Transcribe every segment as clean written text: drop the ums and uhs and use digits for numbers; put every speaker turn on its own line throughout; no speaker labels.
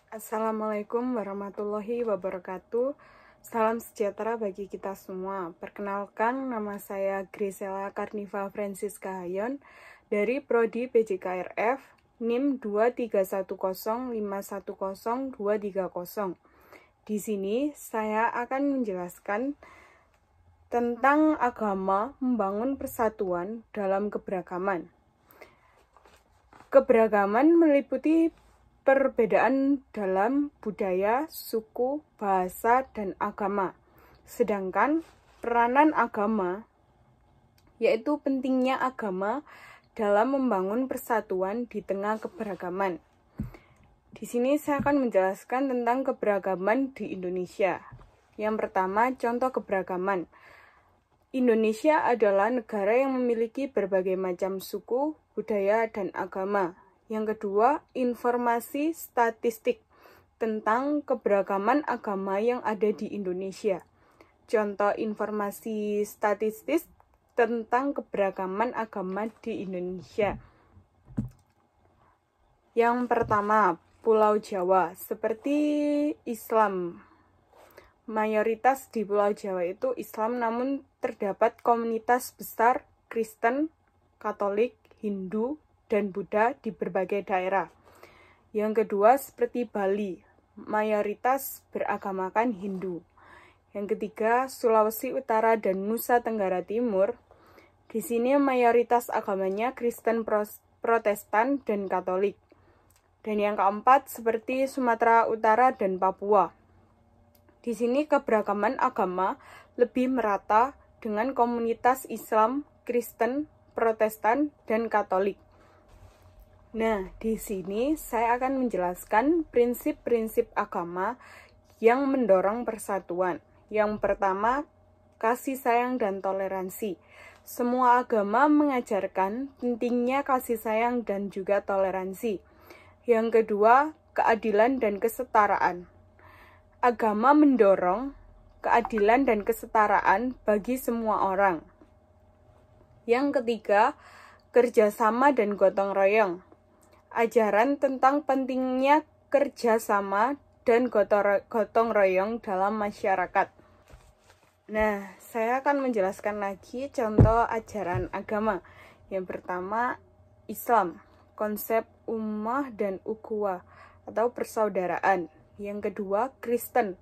Assalamualaikum warahmatullahi wabarakatuh. Salam sejahtera bagi kita semua. Perkenalkan, nama saya Grisela Karniva Francisca Hayon dari Prodi PJKRF NIM 23105102230. Di sini saya akan menjelaskan tentang agama membangun persatuan dalam keberagaman. Keberagaman meliputi perbedaan dalam budaya, suku, bahasa, dan agama. Sedangkan peranan agama, yaitu pentingnya agama dalam membangun persatuan di tengah keberagaman. Di sini saya akan menjelaskan tentang keberagaman di Indonesia. Yang pertama, contoh keberagaman. Indonesia adalah negara yang memiliki berbagai macam suku, budaya, dan agama. Yang kedua, informasi statistik tentang keberagaman agama yang ada di Indonesia. Contoh informasi statistik tentang keberagaman agama di Indonesia. Yang pertama, Pulau Jawa. Seperti Islam, mayoritas di Pulau Jawa itu Islam, namun terdapat komunitas besar Kristen, Katolik, Hindu, dan Buddha di berbagai daerah. Yang kedua, seperti Bali, mayoritas beragamakan Hindu. Yang ketiga, Sulawesi Utara dan Nusa Tenggara Timur. Di sini mayoritas agamanya Kristen, Protestan, dan Katolik. Dan yang keempat, seperti Sumatera Utara dan Papua. Di sini keberagaman agama lebih merata dengan komunitas Islam, Kristen, Protestan, dan Katolik. Nah, di sini saya akan menjelaskan prinsip-prinsip agama yang mendorong persatuan. Yang pertama, kasih sayang dan toleransi. Semua agama mengajarkan pentingnya kasih sayang dan juga toleransi. Yang kedua, keadilan dan kesetaraan. Agama mendorong keadilan dan kesetaraan bagi semua orang. Yang ketiga, kerjasama dan gotong royong. Ajaran tentang pentingnya kerjasama dan gotong royong dalam masyarakat. Nah, saya akan menjelaskan lagi contoh ajaran agama. Yang pertama, Islam, konsep ummah dan ukhuwah atau persaudaraan. Yang kedua, Kristen,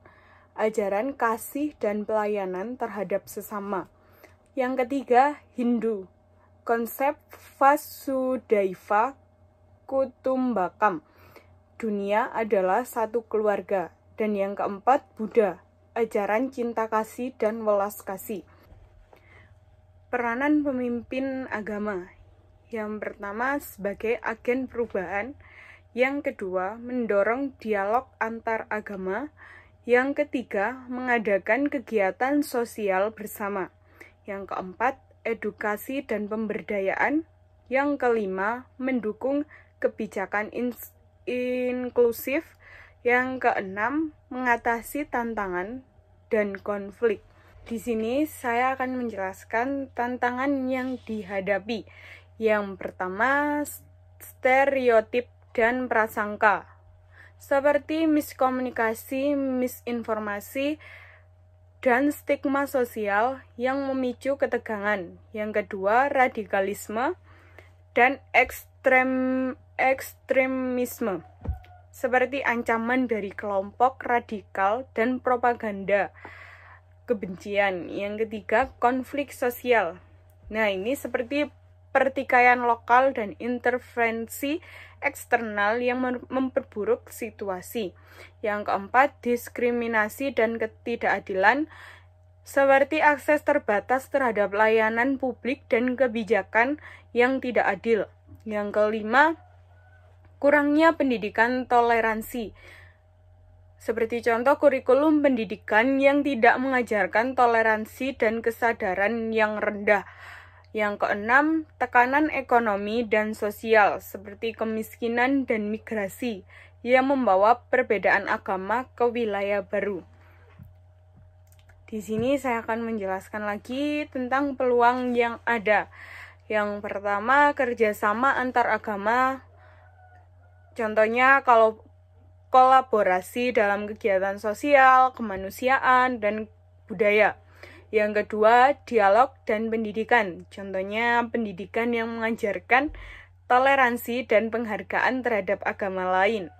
ajaran kasih dan pelayanan terhadap sesama. Yang ketiga, Hindu, konsep Vasudhaiva Kutumbakam, dunia adalah satu keluarga. Dan yang keempat, Buddha, ajaran cinta kasih dan welas kasih. Peranan pemimpin agama. Yang pertama, sebagai agen perubahan. Yang kedua, mendorong dialog antar agama. Yang ketiga, mengadakan kegiatan sosial bersama. Yang keempat, edukasi dan pemberdayaan. Yang kelima, mendukung kebijakan inklusif. Yang keenam, mengatasi tantangan dan konflik. Di sini saya akan menjelaskan tantangan yang dihadapi. Yang pertama, stereotip dan prasangka, seperti miskomunikasi, misinformasi, dan stigma sosial yang memicu ketegangan. Yang kedua, radikalisme dan ekstremisme, seperti ancaman dari kelompok radikal dan propaganda kebencian. Yang ketiga, konflik sosial. Nah, ini seperti pertikaian lokal dan intervensi eksternal yang memperburuk situasi. Yang keempat, diskriminasi dan ketidakadilan, seperti akses terbatas terhadap layanan publik dan kebijakan yang tidak adil. Yang kelima, kurangnya pendidikan toleransi, seperti contoh kurikulum pendidikan yang tidak mengajarkan toleransi dan kesadaran yang rendah. Yang keenam, tekanan ekonomi dan sosial, seperti kemiskinan dan migrasi, yang membawa perbedaan agama ke wilayah baru. Di sini saya akan menjelaskan lagi tentang peluang yang ada. Yang pertama, kerjasama antar agama. Contohnya, kalau kolaborasi dalam kegiatan sosial, kemanusiaan, dan budaya. Yang kedua, dialog dan pendidikan. Contohnya, pendidikan yang mengajarkan toleransi dan penghargaan terhadap agama lain.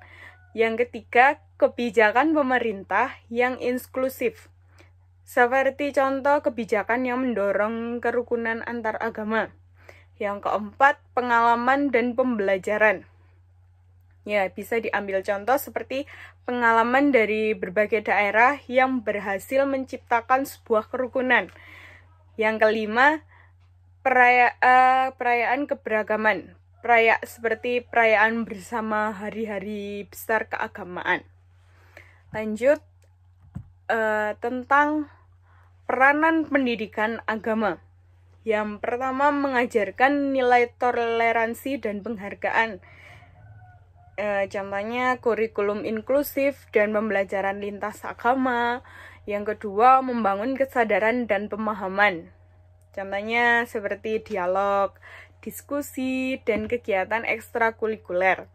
Yang ketiga, kebijakan pemerintah yang inklusif. Seperti contoh kebijakan yang mendorong kerukunan antar agama. Yang keempat, pengalaman dan pembelajaran. Ya, bisa diambil contoh seperti pengalaman dari berbagai daerah yang berhasil menciptakan sebuah kerukunan. Yang kelima, perayaan keberagaman. Seperti perayaan bersama hari-hari besar keagamaan. Lanjut, tentang peranan pendidikan agama. Yang pertama, mengajarkan nilai toleransi dan penghargaan. Contohnya kurikulum inklusif dan pembelajaran lintas agama. Yang kedua, membangun kesadaran dan pemahaman. Contohnya seperti dialog, diskusi, dan kegiatan ekstrakurikuler.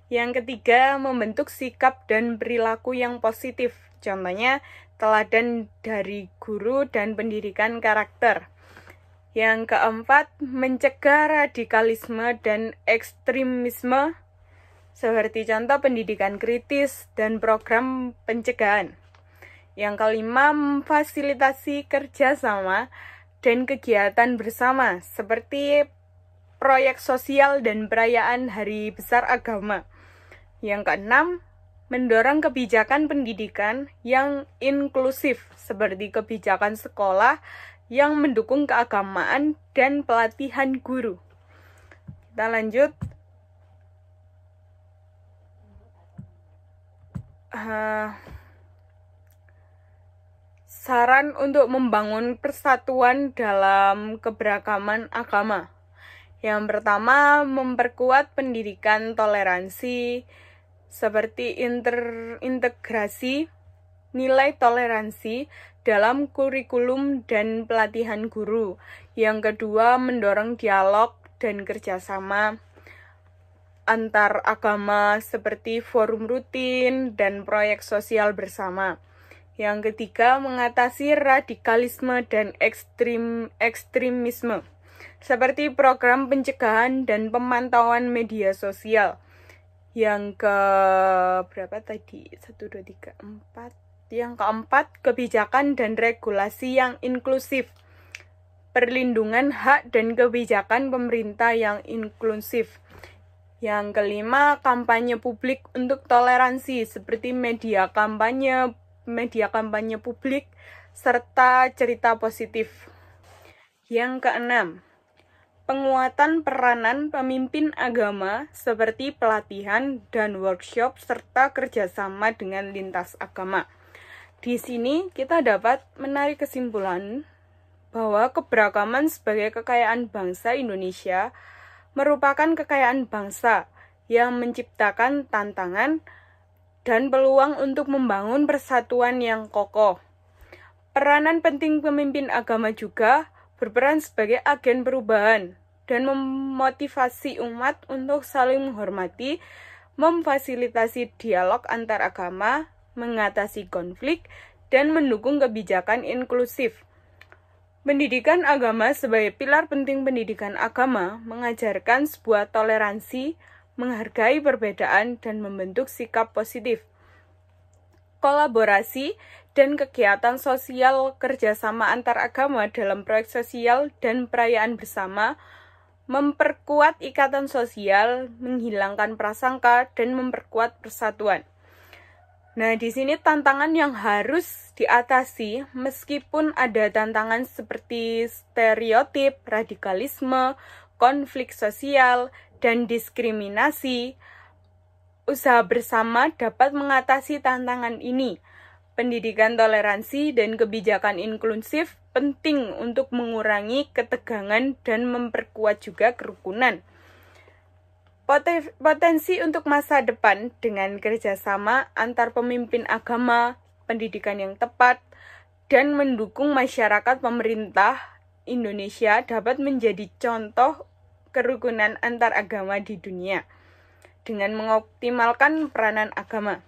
Yang ketiga, membentuk sikap dan perilaku yang positif. Contohnya, teladan dari guru dan pendidikan karakter. Yang keempat, mencegah radikalisme dan ekstremisme. Seperti contoh pendidikan kritis dan program pencegahan. Yang kelima, memfasilitasi kerjasama dan kegiatan bersama, seperti proyek sosial dan perayaan hari besar agama. Yang keenam, mendorong kebijakan pendidikan yang inklusif, seperti kebijakan sekolah yang mendukung keagamaan dan pelatihan guru. Kita lanjut. Saran untuk membangun persatuan dalam keberagaman agama. Yang pertama, memperkuat pendidikan toleransi seperti integrasi nilai toleransi dalam kurikulum dan pelatihan guru. Yang kedua, mendorong dialog dan kerjasama antar agama seperti forum rutin dan proyek sosial bersama. Yang ketiga, mengatasi radikalisme dan ekstremisme seperti program pencegahan dan pemantauan media sosial. Yang Yang keempat, kebijakan dan regulasi yang inklusif. Perlindungan hak dan kebijakan pemerintah yang inklusif. Yang kelima, kampanye publik untuk toleransi seperti media kampanye publik serta cerita positif. Yang keenam, penguatan peranan pemimpin agama seperti pelatihan dan workshop serta kerjasama dengan lintas agama. Di sini kita dapat menarik kesimpulan bahwa keberagaman sebagai kekayaan bangsa Indonesia merupakan kekayaan bangsa yang menciptakan tantangan dan peluang untuk membangun persatuan yang kokoh. Peranan penting pemimpin agama juga berperan sebagai agen perubahan dan memotivasi umat untuk saling menghormati, memfasilitasi dialog antar agama, mengatasi konflik, dan mendukung kebijakan inklusif. Pendidikan agama sebagai pilar penting pendidikan agama mengajarkan sebuah toleransi, menghargai perbedaan, dan membentuk sikap positif. Kolaborasi dan kegiatan sosial kerjasama antar agama dalam proyek sosial dan perayaan bersama memperkuat ikatan sosial, menghilangkan prasangka, dan memperkuat persatuan. Nah, di sini tantangan yang harus diatasi meskipun ada tantangan seperti stereotip, radikalisme, konflik sosial, dan diskriminasi. Usaha bersama dapat mengatasi tantangan ini. Pendidikan toleransi dan kebijakan inklusif penting untuk mengurangi ketegangan dan memperkuat juga kerukunan. Potensi untuk masa depan dengan kerjasama antar pemimpin agama, pendidikan yang tepat, dan mendukung masyarakat pemerintah Indonesia dapat menjadi contoh kerukunan antar agama di dunia dengan mengoptimalkan peranan agama.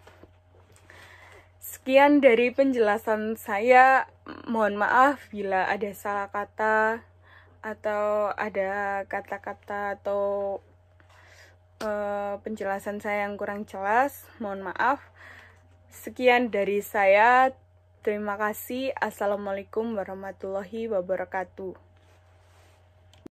Sekian dari penjelasan saya. Mohon maaf bila ada salah kata atau ada kata-kata atau penjelasan saya yang kurang jelas. Mohon maaf. Sekian dari saya. Terima kasih. Assalamualaikum warahmatullahi wabarakatuh.